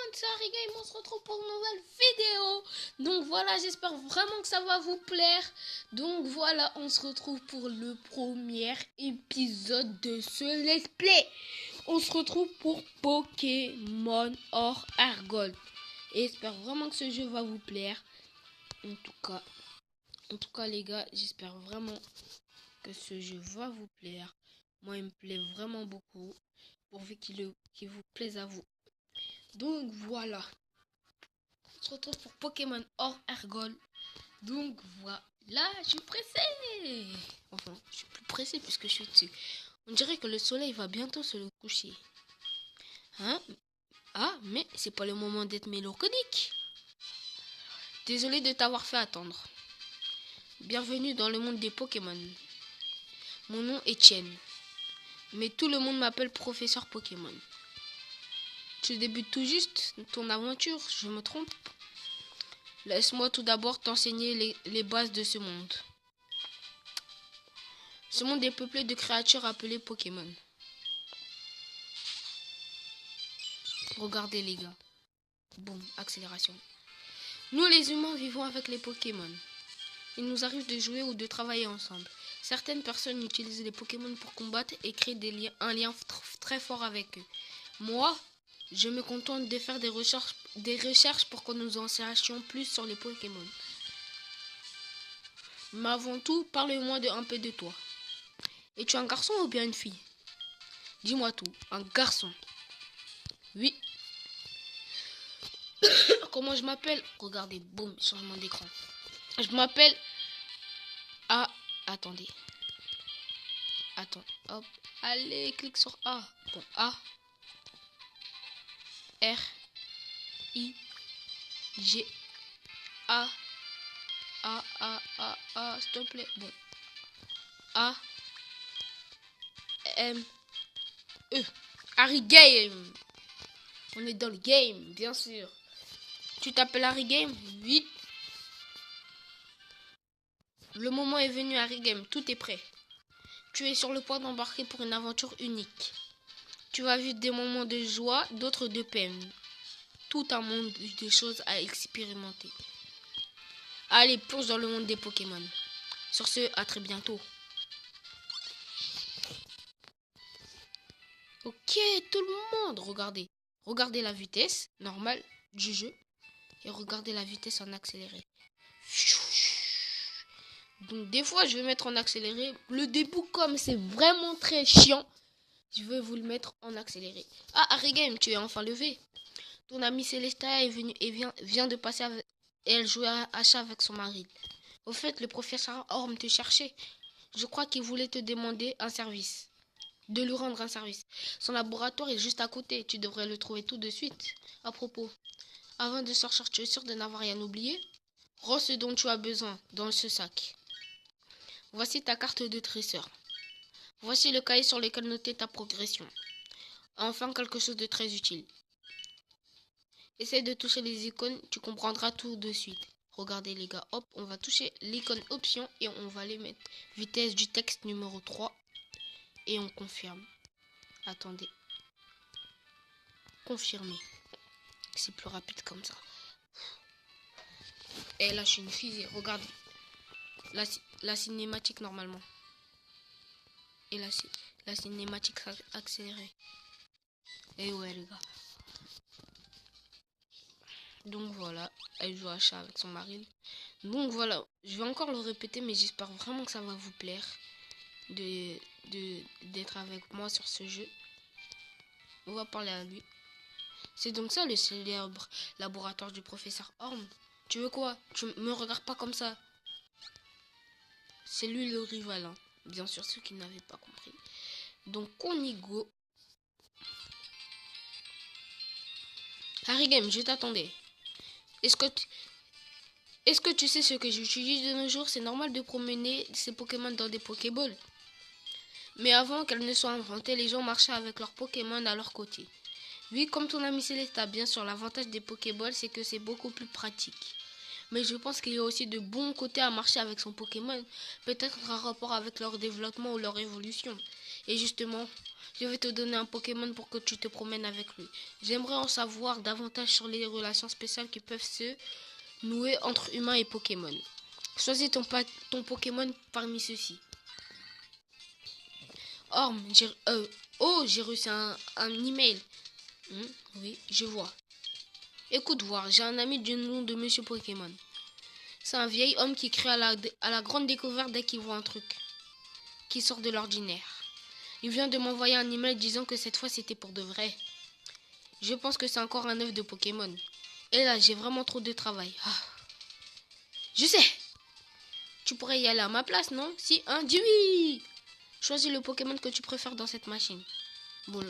monde, c'est Harry Game, on se retrouve pour une nouvelle vidéo. Donc voilà, j'espère vraiment que ça va vous plaire. Donc voilà, on se retrouve pour le premier épisode de ce Let's Play. On se retrouve pour Pokémon Or Argol. Et j'espère vraiment que ce jeu va vous plaire. En tout cas les gars, j'espère vraiment que ce jeu va vous plaire. Moi, il me plaît vraiment beaucoup. Pourvu qu'il vous plaise à vous. Donc voilà. On se retrouve pour Pokémon Or Argol. Donc voilà, je suis pressé. Enfin, je suis plus pressé puisque je suis dessus. On dirait que le soleil va bientôt se coucher. Hein? Ah, mais c'est pas le moment d'être mélancolique. Désolé de t'avoir fait attendre. Bienvenue dans le monde des Pokémon. Mon nom est Chen. Mais tout le monde m'appelle Professeur Pokémon. Tu débutes tout juste ton aventure, je me trompe? Laisse-moi tout d'abord t'enseigner les bases de ce monde. Ce monde est peuplé de créatures appelées Pokémon. Regardez les gars. Boum, accélération. Nous les humains vivons avec les Pokémon. Il nous arrive de jouer ou de travailler ensemble. Certaines personnes utilisent les Pokémon pour combattre et créer un lien très fort avec eux. Moi, je me contente de faire des recherches pour que nous en sachions plus sur les Pokémon. Mais avant tout, parle-moi un peu de toi. Es-tu un garçon ou bien une fille? Dis-moi tout. Un garçon. Oui. Comment je m'appelle? Regardez, boum, changement d'écran. Je m'appelle... Ah, attendez. Attends, hop. Allez, clique sur A. Bon, A. R. I. G. A. A, s'il te plaît. Bon. A. M. E. Harry Game. On est dans le game, bien sûr. Tu t'appelles Harry Game? Oui. Le moment est venu, Harry Game. Tout est prêt. Tu es sur le point d'embarquer pour une aventure unique. Tu vas vivre des moments de joie, d'autres de peine. Tout un monde de choses à expérimenter. Allez, plonge dans le monde des Pokémon. Sur ce, à très bientôt. Ok, tout le monde, regardez. Regardez la vitesse normale du jeu. Et regardez la vitesse en accéléré. Donc des fois, je vais mettre en accéléré. Le début, comme c'est vraiment très chiant, je vais vous le mettre en accéléré. Ah, Harry Game, tu es enfin levé. Ton amie Célestia est venue et vient de passer avec... Et elle jouait à chat avec son mari. Au fait, le professeur Orm te cherchait. Je crois qu'il voulait te demander un service. De lui rendre un service. Son laboratoire est juste à côté. Tu devrais le trouver tout de suite. À propos, avant de sortir, tu es sûr de n'avoir rien oublié? Rends ce dont tu as besoin dans ce sac. Voici ta carte de tresseur. Voici le cahier sur lequel noter ta progression. Enfin, quelque chose de très utile. Essaye de toucher les icônes, tu comprendras tout de suite. Regardez les gars, hop, on va toucher l'icône option et on va les mettre. Vitesse du texte numéro 3. Et on confirme. Attendez. Confirmer. C'est plus rapide comme ça. Et là, je suis une fusée. Regarde. La cinématique normalement. Et la cinématique accélérée. Et ouais les gars. Donc voilà, elle joue à chat avec son mari. Donc voilà, je vais encore le répéter, mais j'espère vraiment que ça va vous plaire d'être avec moi sur ce jeu. On va parler à lui. C'est donc ça le célèbre laboratoire du professeur Orm. Tu veux quoi? Tu me regardes pas comme ça. C'est lui le rival, hein. Bien sûr, ceux qui n'avaient pas compris. Donc on y go. Harry Game, je t'attendais. Est-ce que tu sais ce que j'utilise de nos jours? C'est normal de promener ces Pokémon dans des Pokéballs. Mais avant qu'elles ne soient inventées, les gens marchaient avec leurs Pokémon à leur côté. Oui, comme ton ami Célestia, bien sûr, l'avantage des Pokéballs, c'est que c'est beaucoup plus pratique. Mais je pense qu'il y a aussi de bons côtés à marcher avec son Pokémon, peut-être un rapport avec leur développement ou leur évolution. Et justement, je vais te donner un Pokémon pour que tu te promènes avec lui. J'aimerais en savoir davantage sur les relations spéciales qui peuvent se nouer entre humains et Pokémon. Choisis ton Pokémon parmi ceux-ci. Orm, j'ai reçu un email. Oui, je vois. Écoute voir, j'ai un ami du nom de Monsieur Pokémon. C'est un vieil homme qui crie à la grande découverte dès qu'il voit un truc qui sort de l'ordinaire. Il vient de m'envoyer un email disant que cette fois c'était pour de vrai. Je pense que c'est encore un œuf de Pokémon. Et là, j'ai vraiment trop de travail. Je sais. Tu pourrais y aller à ma place, non? Si, dis oui. Choisis le Pokémon que tu préfères dans cette machine. Bon,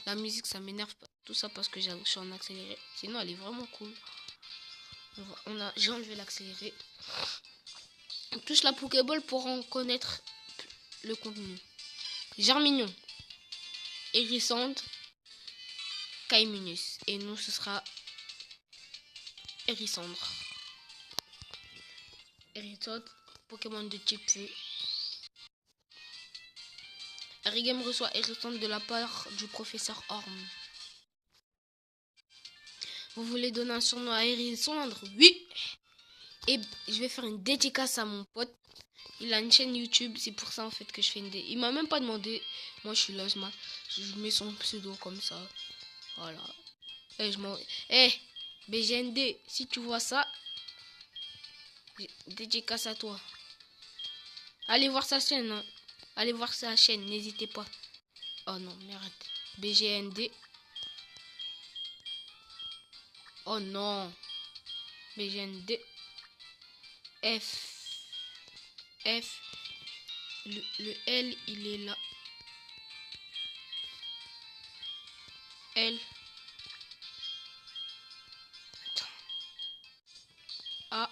la musique, ça m'énerve pas. Tout ça parce que je suis en accéléré. Sinon, elle est vraiment cool. J'ai enlevé l'accéléré. On touche la Pokéball pour en connaître le contenu. Germignon, Hérissande, Caiminus. Et nous, ce sera Hérissandre. Hérissande, Pokémon de type feu. Harigame reçoit Hérissandre de la part du professeur Orm. Vous voulez donner un surnom à Hérissandre? Oui. Et je vais faire une dédicace à mon pote. Il a une chaîne YouTube, c'est pour ça en fait que je fais une Il m'a même pas demandé. Moi je suis là, je mets son pseudo comme ça. Voilà. BGND, si tu vois ça, dédicace à toi. Allez voir sa chaîne, hein. Allez voir sa chaîne, n'hésitez pas. Oh non, merde. BGND. Oh non. BGND. F. Le L, il est là. L. Attends. A.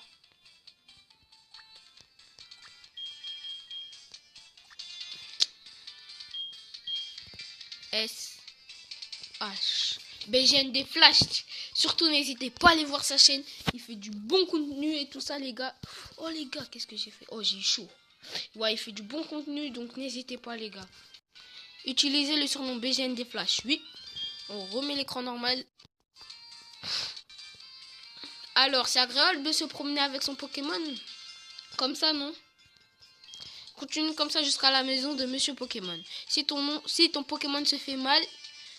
S. H. BGND Flash. Surtout, n'hésitez pas à aller voir sa chaîne. Il fait du bon contenu et tout ça, les gars. Oh, les gars, qu'est-ce que j'ai fait? Oh, j'ai chaud. Ouais, il fait du bon contenu, donc n'hésitez pas, les gars. Utilisez le surnom BGND Flash. Oui. On remet l'écran normal. Alors, c'est agréable de se promener avec son Pokémon. Comme ça, non? Continue comme ça jusqu'à la maison de Monsieur Pokémon. Si ton Pokémon se fait mal,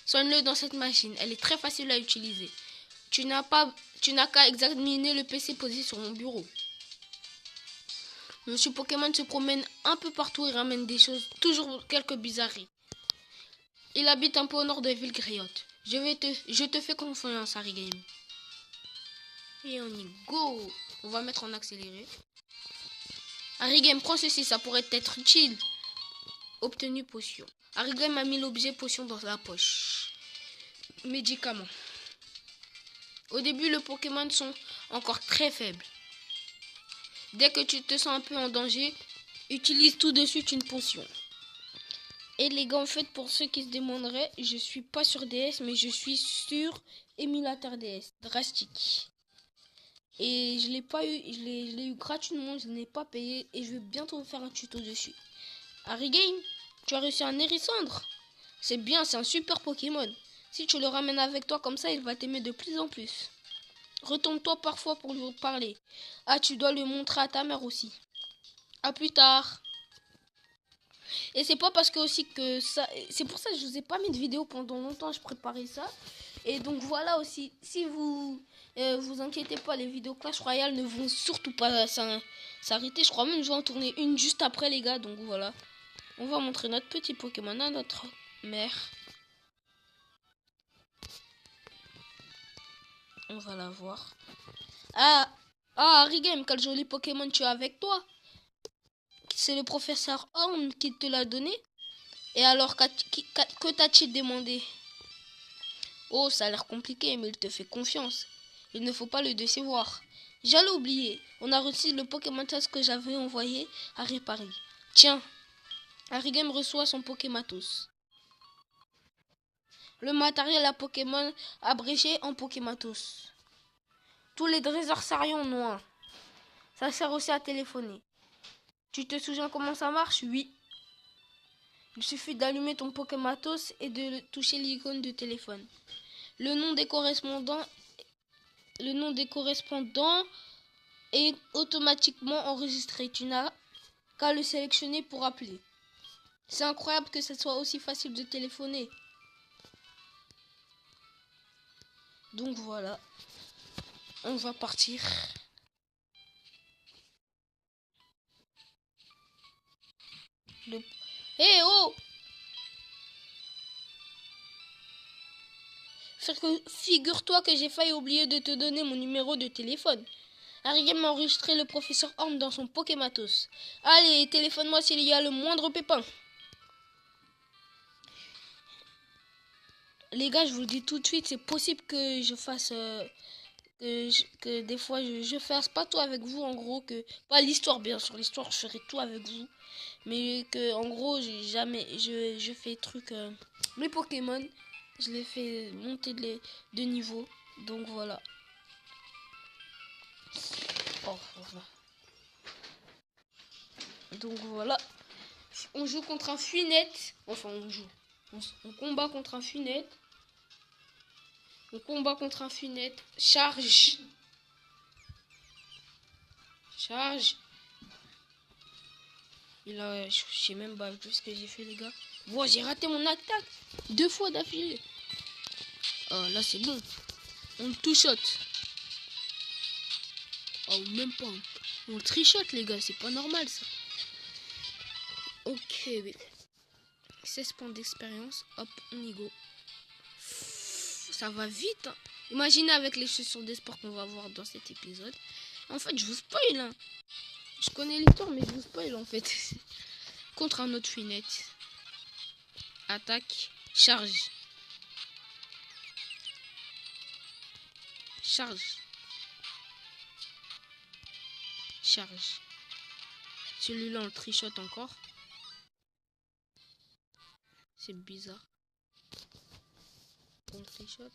soigne-le dans cette machine. Elle est très facile à utiliser. Tu n'as qu'à examiner le PC posé sur mon bureau. Monsieur Pokémon se promène un peu partout et ramène des choses, toujours quelques bizarreries. Il habite un peu au nord de Villegriotte. Je te fais confiance, Harigame. Et on y go. On va mettre en accéléré. Harigame, prends ceci, ça pourrait être utile. Obtenu potion. Harigame a mis l'objet potion dans la poche. Médicaments. Au début, les Pokémon sont encore très faibles. Dès que tu te sens un peu en danger, utilise tout de suite une potion. Et les gars, en fait, pour ceux qui se demanderaient, je suis pas sur DS, mais je suis sur émulateur DS, Drastic. Et je l'ai pas eu, je l'ai eu gratuitement, je n'ai pas payé et je vais bientôt faire un tuto dessus. Harigame, tu as réussi un Hérissandre. C'est bien, c'est un super Pokémon. Si tu le ramènes avec toi comme ça, il va t'aimer de plus en plus. Retourne-toi parfois pour lui parler. Ah, tu dois le montrer à ta mère aussi. À plus tard. Et c'est pas parce que aussi que ça... C'est pour ça que je vous ai pas mis de vidéo pendant longtemps, je préparais ça. Et donc voilà aussi, si vous vous inquiétez pas, les vidéos Clash Royale ne vont surtout pas s'arrêter. Je crois même que je vais en tourner une juste après, les gars. Donc voilà. On va montrer notre petit Pokémon à notre mère. On va la voir. Ah, Harigame, quel joli Pokémon tu as avec toi. C'est le professeur Orm qui te l'a donné. Et alors, que t'as-t-il demandé? Oh, ça a l'air compliqué, mais il te fait confiance. Il ne faut pas le décevoir. J'allais oublier. On a reçu le Pokémon Test que j'avais envoyé à réparer. Tiens, Harigame reçoit son Pokématos. Le matériel à Pokémon abrégé en Pokématos. Tous les dresseurs seront en noir. Ça sert aussi à téléphoner. Tu te souviens comment ça marche? Oui. Il suffit d'allumer ton Pokématos et de toucher l'icône de téléphone. Le nom des correspondants est automatiquement enregistré. Tu n'as qu'à le sélectionner pour appeler. C'est incroyable que ce soit aussi facile de téléphoner. Donc voilà. On va partir. Hé oh! Figure-toi que j'ai failli oublier de te donner mon numéro de téléphone. Harry m'a enregistré le professeur Horn dans son Pokématos. Allez, téléphone-moi s'il y a le moindre pépin. Les gars, je vous le dis tout de suite, c'est possible que je fasse... que des fois je fasse pas tout avec vous, en gros, que... Pas l'histoire, bien sûr, l'histoire, je ferai tout avec vous. Mais que, en gros, je fais truc... les Pokémon, je les fais monter de niveau. Donc voilà. Oh, voilà. Donc voilà. On joue contre un Finette. Enfin, on joue. On combat contre un Finette. On combat contre un Finette. Charge. Charge. Et là, je sais même pas ce que j'ai fait, les gars. Wow, j'ai raté mon attaque 2 fois d'affilée. Oh, là, c'est bon. On le two-shot. Oh, même pas. On le trichote, les gars. C'est pas normal, ça. Ok. 16 points d'expérience. Hop, on y go. Ça va vite. Hein. Imaginez avec les chaussures des sports qu'on va voir dans cet épisode. En fait, je vous spoil. Hein. Je connais l'histoire, mais je vous spoil, en fait. Contre un autre Finette. Attaque. Charge. Charge. Charge. Celui-là, on le trichote encore. C'est bizarre. On le trichote.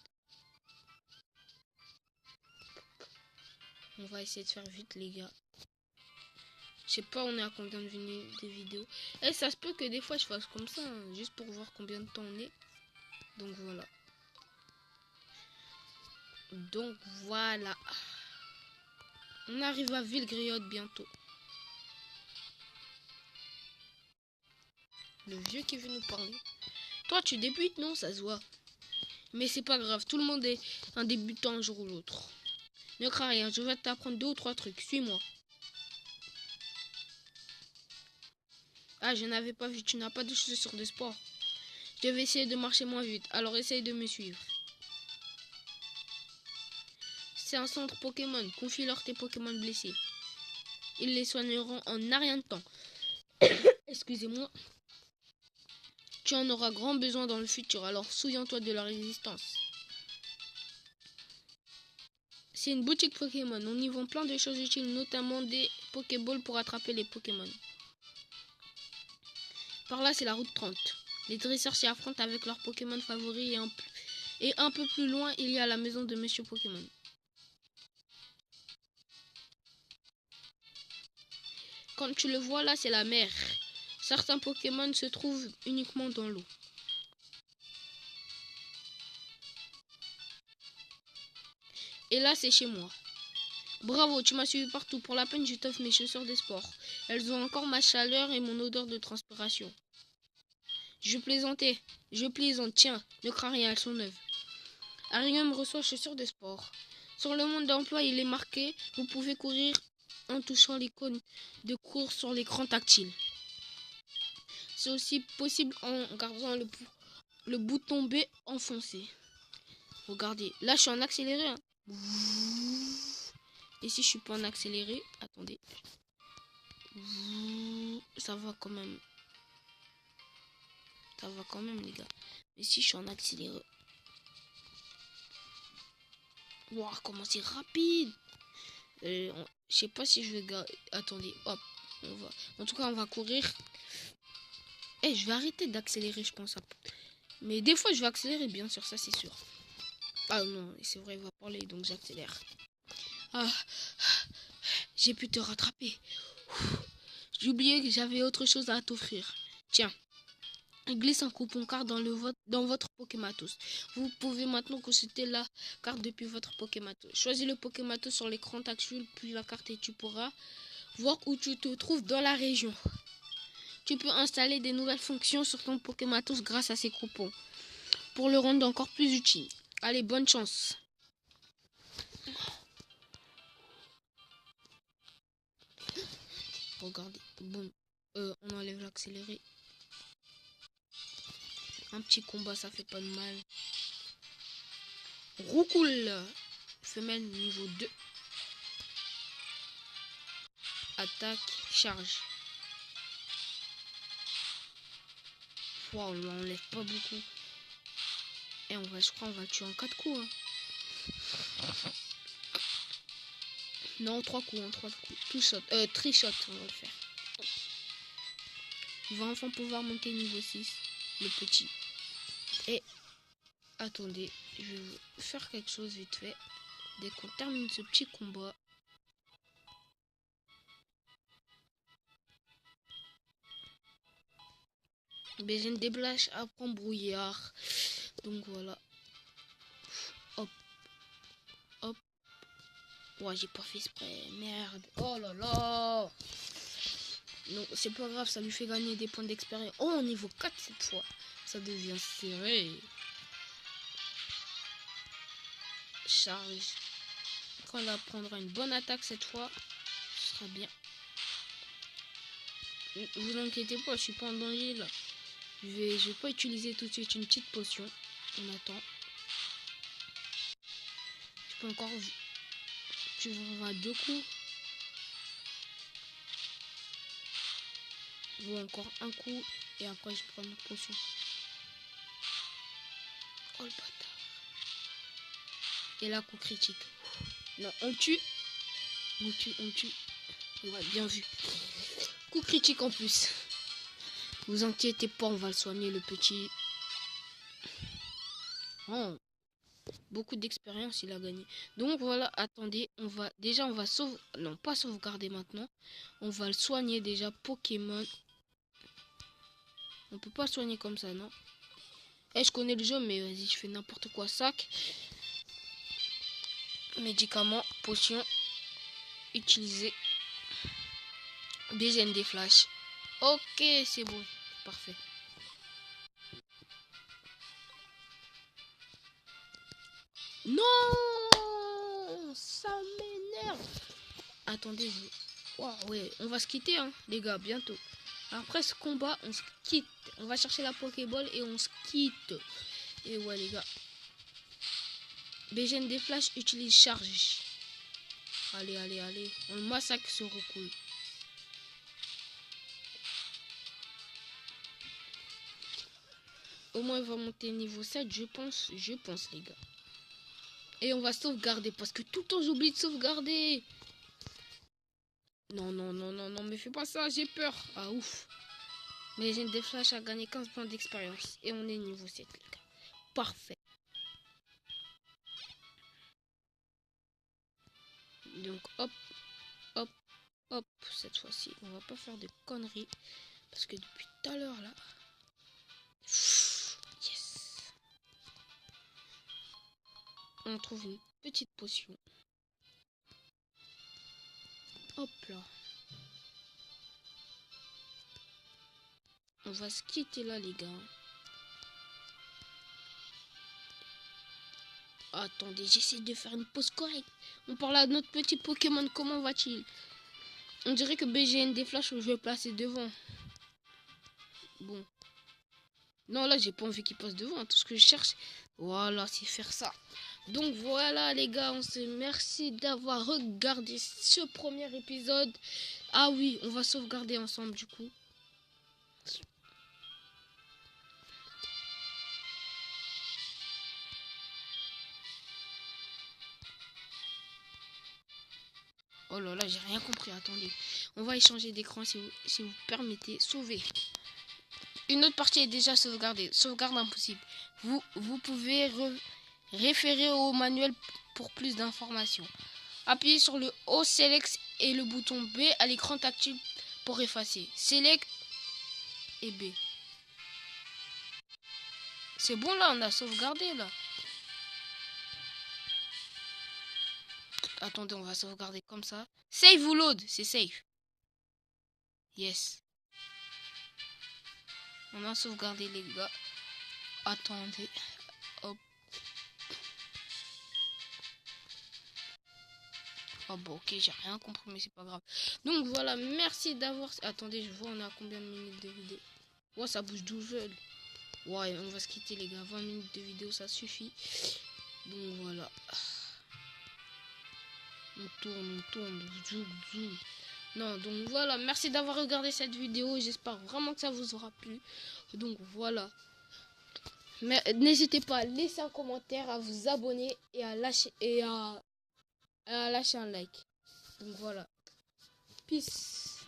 On va essayer de faire vite, les gars. Je sais pas, on est à combien de vidéos. Et ça se peut que des fois, je fasse comme ça, hein, juste pour voir combien de temps on est. Donc voilà. Donc voilà. On arrive à Villegriotte bientôt. Le vieux qui veut nous parler. Toi, tu débutes, non? Ça se voit. Mais c'est pas grave. Tout le monde est un débutant un jour ou l'autre. Ne crains rien. Je vais t'apprendre 2 ou 3 trucs. Suis-moi. Ah, je n'avais pas vu. Tu n'as pas de chaussures de sport. Je vais essayer de marcher moins vite. Alors essaye de me suivre. C'est un centre Pokémon. Confie-leur tes Pokémon blessés. Ils les soigneront en un rien de temps. Excusez-moi. Tu en auras grand besoin dans le futur, alors souviens-toi de leur existence. C'est une boutique Pokémon. On y vend plein de choses utiles, notamment des Pokéballs pour attraper les Pokémon. Par là, c'est la route 30. Les dresseurs s'y affrontent avec leurs Pokémon favoris et un peu plus loin, il y a la maison de Monsieur Pokémon. Quand tu le vois là, c'est la mer. Certains Pokémon se trouvent uniquement dans l'eau. Et là, c'est chez moi. Bravo, tu m'as suivi partout. Pour la peine, je t'offre mes chaussures des sports. Elles ont encore ma chaleur et mon odeur de transpiration. Je plaisantais. Je plaisante. Tiens, ne crains rien, elles sont neuves. Arium reçoit chaussures de sport. Sur le monde d'emploi, il est marqué. Vous pouvez courir en touchant l'icône de course sur l'écran tactile. C'est aussi possible en gardant le bouton B enfoncé. Regardez, là je suis en accéléré. Hein. Et si je suis pas en accéléré, attendez. Ça va quand même. Ça va quand même, les gars. Mais si je suis en accéléré. Waouh, comment c'est rapide. Je sais pas si je vais... Attendez, hop. On va... En tout cas, on va courir. Je vais arrêter d'accélérer, je pense. Mais des fois, je vais accélérer, bien sûr, ça c'est sûr. Ah non, c'est vrai, il va parler, donc j'accélère. Ah, j'ai pu te rattraper. J'ai oublié que j'avais autre chose à t'offrir. Tiens, glisse un coupon carte dans votre Pokématos. Vous pouvez maintenant consulter la carte depuis votre Pokématos. Choisis le Pokématos sur l'écran tactile puis la carte et tu pourras voir où tu te trouves dans la région. Tu peux installer des nouvelles fonctions sur ton Pokématos grâce à ces coupons pour le rendre encore plus utile. Allez, bonne chance. Regardez, bon, on enlève l'accéléré. Un petit combat, ça fait pas de mal. Roucoule, femelle niveau 2. Attaque, charge. Wow, on l'enlève pas beaucoup. Et je crois on va le tuer en 4 coups. Hein. Non, 3 coups, hein, 3 coups. Tout shot, trichot, on va le faire. Il va enfin pouvoir monter niveau 6, le petit. Et attendez, je vais faire quelque chose vite fait. Dès qu'on termine ce petit combat. J'ai une déblache à prendre brouillard. Donc voilà. Hop. Hop. Ouais, j'ai pas fait exprès. Merde. Oh là là. Non, c'est pas grave, ça lui fait gagner des points d'expérience. Oh, niveau 4 cette fois. Ça devient serré. Charge. Quand elle apprendra une bonne attaque cette fois, ce sera bien. Vous inquiétez pas, je suis pas en danger là. Je vais pas utiliser tout de suite une petite potion. On attend. Tu peux encore... Tu vas 2 coups. Ou encore un coup. Et après je prends une potion. Oh le bâtard. Et là, coup critique. Là, on tue. On tue, on tue. Ouais, bien vu. Coup critique en plus. Vous inquiétez pas, on va le soigner le petit. Oh. Beaucoup d'expérience il a gagné. Donc voilà, attendez, on va non, pas sauvegarder maintenant. On va le soigner déjà Pokémon. On peut pas le soigner comme ça, non? Je connais le jeu, mais vas-y, je fais n'importe quoi. Sac. Médicaments, potions. Utiliser. BGN flash. Ok, c'est bon. Parfait. Non, ça m'énerve. Attendez, ouais, on va se quitter, hein, les gars, bientôt. Après ce combat, on se quitte. On va chercher la Pokéball et on se quitte. Et ouais, les gars. BGN flash utilise charge. Allez, allez, allez. On le massacre ce recoul. Au moins, il va monter niveau 7, je pense, les gars. Et on va sauvegarder, parce que tout le temps, j'oublie de sauvegarder. Non, non, non, non, non, mais fais pas ça, j'ai peur. Ah, ouf. Mais j'ai des flashs à gagner 15 points d'expérience. Et on est niveau 7, les gars. Parfait. Donc, hop, hop, hop. Cette fois-ci, on va pas faire de conneries. Parce que depuis tout à l'heure, là... Yes. On trouve une petite potion. Hop là. On va se quitter là, les gars. Attendez, j'essaie de faire une pause correcte. On parle à notre petit Pokémon. Comment va-t-il? On dirait que BGN flash, je vais placer devant. Bon. Non, là, j'ai pas envie qu'il passe devant. Tout ce que je cherche, voilà, c'est faire ça. Donc voilà, les gars, on se merci d'avoir regardé ce premier épisode. Ah oui, on va sauvegarder ensemble, du coup. Oh là là, j'ai rien compris. Attendez. On va échanger d'écran si vous permettez. Sauver. Une autre partie est déjà sauvegardée. Sauvegarde impossible. Vous pouvez référer au manuel pour plus d'informations. Appuyez sur le haut Select et le bouton B à l'écran tactile pour effacer. Select et B. C'est bon là, on a sauvegardé là. Attendez, on va sauvegarder comme ça. Save ou load, c'est safe. Yes. On a sauvegardé les gars. Attendez. Hop. Oh bon, ok, j'ai rien compris, mais c'est pas grave. Donc voilà, merci d'avoir... Attendez, je vois, on a combien de minutes de vidéo? Ouais, ça bouge tout seul. Ouais, on va se quitter les gars. 20 minutes de vidéo, ça suffit. Donc voilà. On tourne. Zou. Non, donc voilà. Merci d'avoir regardé cette vidéo. J'espère vraiment que ça vous aura plu. Donc voilà. Mais n'hésitez pas à laisser un commentaire, à vous abonner et à lâcher, à lâcher un like. Donc voilà. Peace.